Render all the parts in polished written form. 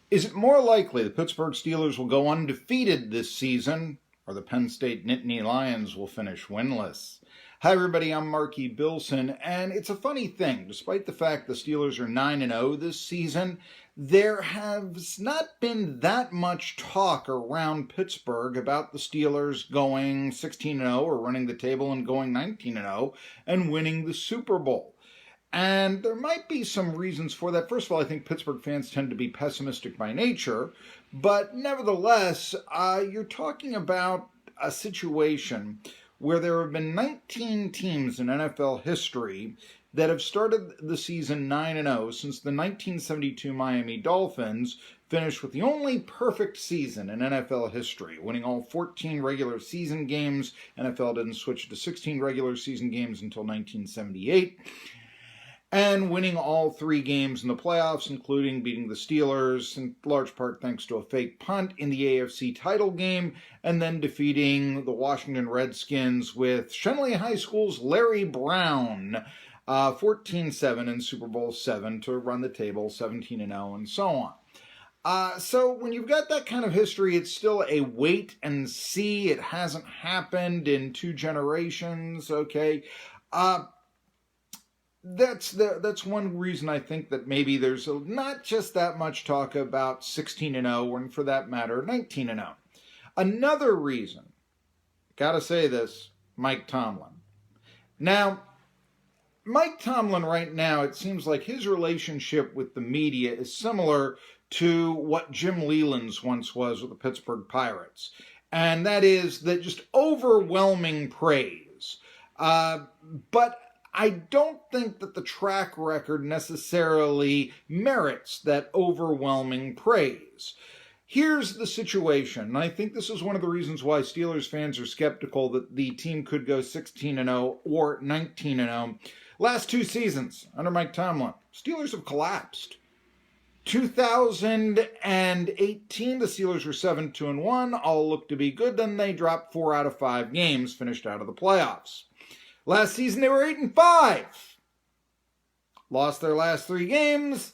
Is it more likely the Pittsburgh Steelers will go undefeated this season, or the Penn State Nittany Lions will finish winless? Hi everybody, I'm Marky Bilson, and it's a funny thing. Despite the fact the Steelers are 9-0 this season, there has not been that much talk around Pittsburgh about the Steelers going 16-0 or running the table and going 19-0 and winning the Super Bowl. And there might be some reasons for that. First of all, I think Pittsburgh fans tend to be pessimistic by nature, but nevertheless, you're talking about a situation where there have been 19 teams in NFL history that have started the season 9-0 since the 1972 Miami Dolphins finished with the only perfect season in NFL history, winning all 14 regular season games. NFL didn't switch to 16 regular season games until 1978. And winning all 3 games in the playoffs, including beating the Steelers, in large part thanks to a fake punt in the AFC title game, and then defeating the Washington Redskins with Shenley High School's Larry Brown, 14-7 in Super Bowl VII to run the table, 17-0, and so on. So when you've got that kind of history, it's still a wait and see. It hasn't happened in 2 generations, okay? That's one reason I think that maybe there's not just that much talk about 16-0, and for that matter, 19-0. Another reason, gotta say this, Mike Tomlin. Now, Mike Tomlin right now, it seems like his relationship with the media is similar to what Jim Leland's once was with the Pittsburgh Pirates. And that is that just overwhelming praise. But I don't think that the track record necessarily merits that overwhelming praise. Here's the situation, and I think this is one of the reasons why Steelers fans are skeptical that the team could go 16-0 or 19-0. Last 2 seasons under Mike Tomlin, Steelers have collapsed. 2018, the Steelers were 7-2-1, all looked to be good, then they dropped 4 out of 5 games, finished out of the playoffs. Last season, they were 8-5. Lost their last 3 games,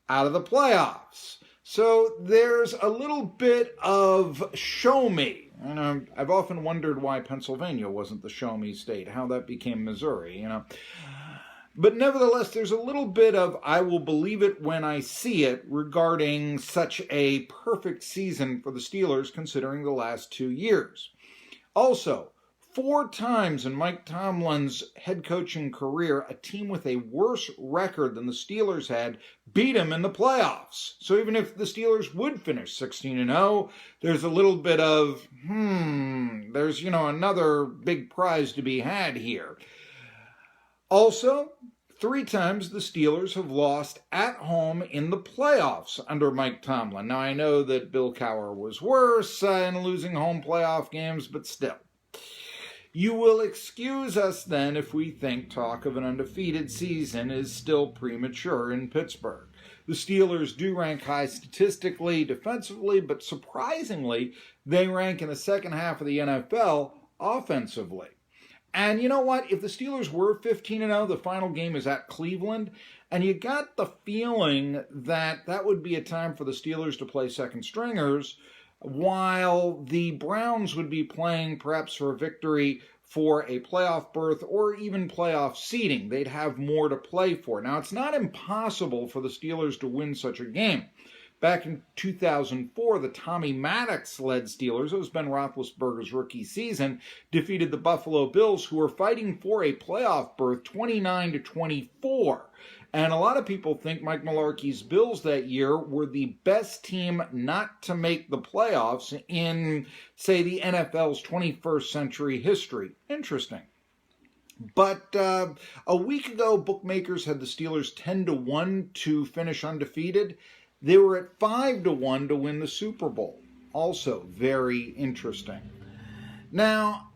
out of the playoffs. So there's a little bit of show me. And I've often wondered why Pennsylvania wasn't the show me state, how that became Missouri, But nevertheless, there's a little bit of I will believe it when I see it regarding such a perfect season for the Steelers considering the last 2 years. Also, 4 times in Mike Tomlin's head coaching career, a team with a worse record than the Steelers had beat him in the playoffs. So even if the Steelers would finish 16-0, there's a little bit of, there's, another big prize to be had here. Also, 3 times the Steelers have lost at home in the playoffs under Mike Tomlin. Now, I know that Bill Cowher was worse in losing home playoff games, but still. You will excuse us then if we think talk of an undefeated season is still premature in Pittsburgh. The Steelers do rank high statistically, defensively, but surprisingly, they rank in the second half of the NFL offensively. And you know what? If the Steelers were 15-0, the final game is at Cleveland, and you got the feeling that that would be a time for the Steelers to play second stringers, while the Browns would be playing perhaps for a victory for a playoff berth or even playoff seeding. They'd have more to play for. Now, it's not impossible for the Steelers to win such a game. Back in 2004, the Tommy Maddox-led Steelers, it was Ben Roethlisberger's rookie season, defeated the Buffalo Bills, who were fighting for a playoff berth 29-24. And a lot of people think Mike Mularkey's Bills that year were the best team not to make the playoffs in, say, the NFL's 21st century history. Interesting. But a week ago, bookmakers had the Steelers 10-1 to finish undefeated. They were at 5-1 to win the Super Bowl. Also very interesting. Now,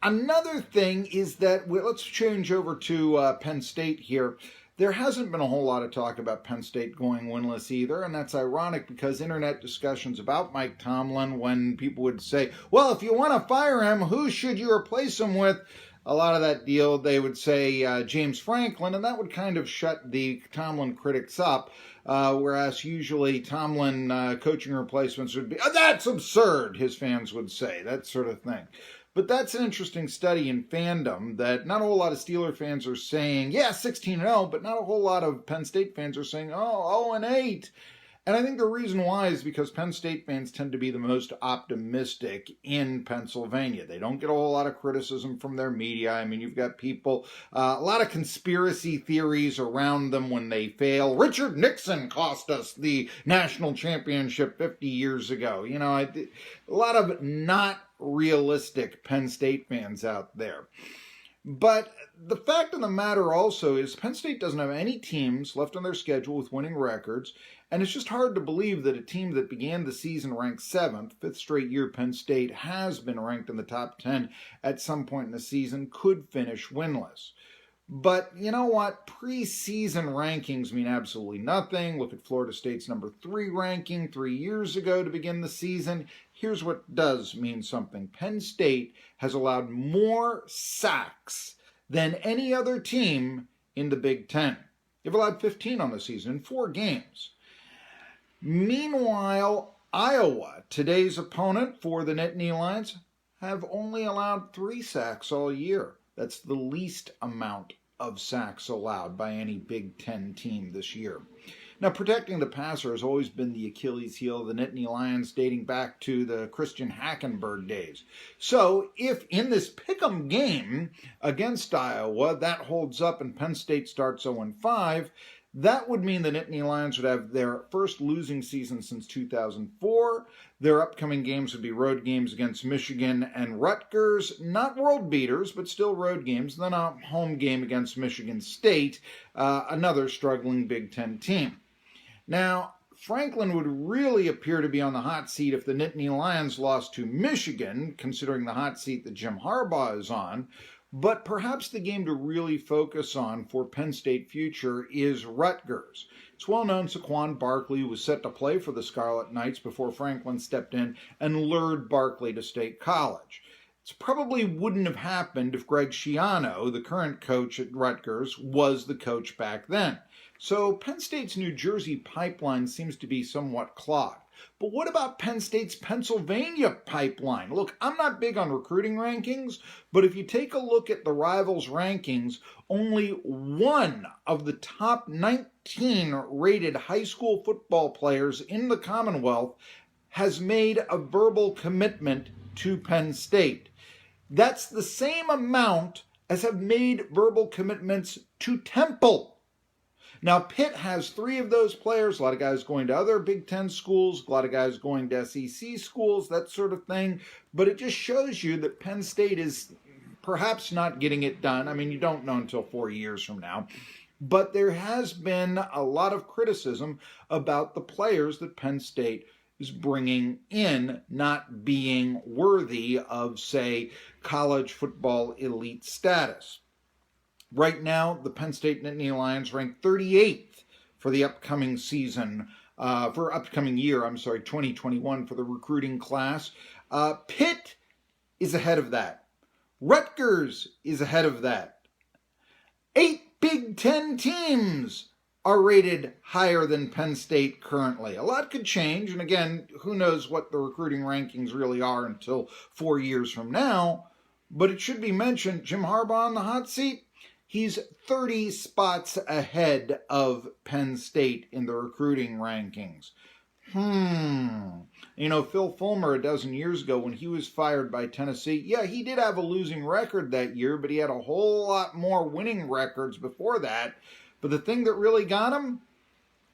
another thing is that, let's change over to Penn State here. There hasn't been a whole lot of talk about Penn State going winless either, and that's ironic because internet discussions about Mike Tomlin, when people would say, well, if you want to fire him, who should you replace him with? a lot of that deal, they would say James Franklin, and that would kind of shut the Tomlin critics up. Whereas usually Tomlin coaching replacements would be, oh, that's absurd, his fans would say, that sort of thing. But that's an interesting study in fandom that not a whole lot of Steeler fans are saying, yeah, 16-0, but not a whole lot of Penn State fans are saying, oh, 0-8. And I think the reason why is because Penn State fans tend to be the most optimistic in Pennsylvania. They don't get a whole lot of criticism from their media. I mean, you've got people, a lot of conspiracy theories around them when they fail. Richard Nixon cost us the national championship 50 years ago. You know, a lot of not realistic Penn State fans out there. But the fact of the matter also is Penn State doesn't have any teams left on their schedule with winning records, and it's just hard to believe that a team that began the season ranked 7th, 5th straight year Penn State has been ranked in the top 10 at some point in the season, could finish winless. But you know what? Preseason rankings mean absolutely nothing. Look at Florida State's number 3 ranking 3 years ago to begin the season. Here's what does mean something. Penn State has allowed more sacks than any other team in the Big Ten. They've allowed 15 on the season in 4 games. Meanwhile, Iowa, today's opponent for the Nittany Lions, have only allowed 3 sacks all year. That's the least amount of sacks allowed by any Big Ten team this year. Now, protecting the passer has always been the Achilles heel of the Nittany Lions dating back to the Christian Hackenberg days. So, if in this pick'em game against Iowa that holds up and Penn State starts 0-5, that would mean the Nittany Lions would have their first losing season since 2004. Their upcoming games would be road games against Michigan and Rutgers. Not world beaters, but still road games. Then a home game against Michigan State, another struggling Big Ten team. Now, Franklin would really appear to be on the hot seat if the Nittany Lions lost to Michigan, considering the hot seat that Jim Harbaugh is on. But perhaps the game to really focus on for Penn State future is Rutgers. It's well known Saquon Barkley was set to play for the Scarlet Knights before Franklin stepped in and lured Barkley to State College. It probably wouldn't have happened if Greg Schiano, the current coach at Rutgers, was the coach back then. So Penn State's New Jersey pipeline seems to be somewhat clogged. But what about Penn State's Pennsylvania pipeline? Look, I'm not big on recruiting rankings, but if you take a look at the rivals' rankings, only one of the top 19 rated high school football players in the Commonwealth has made a verbal commitment to Penn State. That's the same amount as have made verbal commitments to Temple. Now, Pitt has 3 of those players, a lot of guys going to other Big Ten schools, a lot of guys going to SEC schools, that sort of thing. But it just shows you that Penn State is perhaps not getting it done. I mean, you don't know until 4 years from now. But there has been a lot of criticism about the players that Penn State is bringing in not being worthy of, say, college football elite status. Right now, the Penn State Nittany Lions rank 38th for the upcoming season, upcoming year, 2021 for the recruiting class. Pitt is ahead of that. Rutgers is ahead of that. 8 Big Ten teams are rated higher than Penn State currently. A lot could change, and again, who knows what the recruiting rankings really are until 4 years from now. But it should be mentioned, Jim Harbaugh on the hot seat, he's 30 spots ahead of Penn State in the recruiting rankings. You know, Phil Fulmer a dozen years ago when he was fired by Tennessee, yeah, he did have a losing record that year, but he had a whole lot more winning records before that. But the thing that really got him,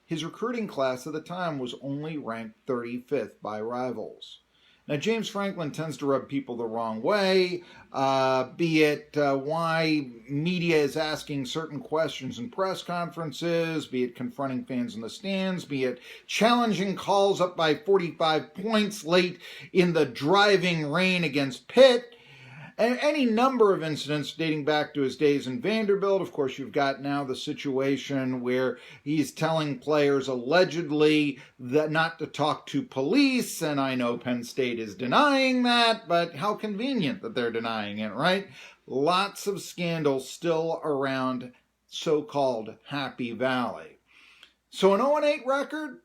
his recruiting class at the time was only ranked 35th by rivals. Now, James Franklin tends to rub people the wrong way, be it why media is asking certain questions in press conferences, be it confronting fans in the stands, be it challenging calls up by 45 points late in the driving rain against Pitt, and any number of incidents dating back to his days in Vanderbilt. Of course, you've got now the situation where he's telling players allegedly that not to talk to police, and I know Penn State is denying that, but how convenient that they're denying it, right? Lots of scandal still around so-called Happy Valley. So an 0-8 record,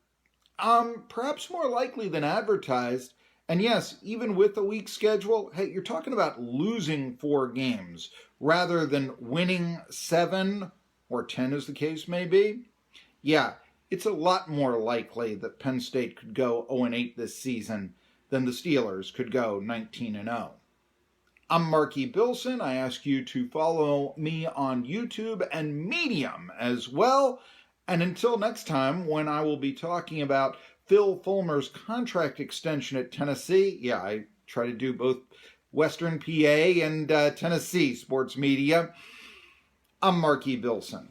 perhaps more likely than advertised. And yes, even with a weak schedule, hey, you're talking about losing 4 games rather than winning 7 or 10 as the case may be. Yeah, it's a lot more likely that Penn State could go 0-8 this season than the Steelers could go 19-0. I'm Marky Bilson. I ask you to follow me on YouTube and Medium as well. And until next time, when I will be talking about Phil Fulmer's contract extension at Tennessee. Yeah, I try to do both Western PA and Tennessee sports media. I'm Marky Bilson.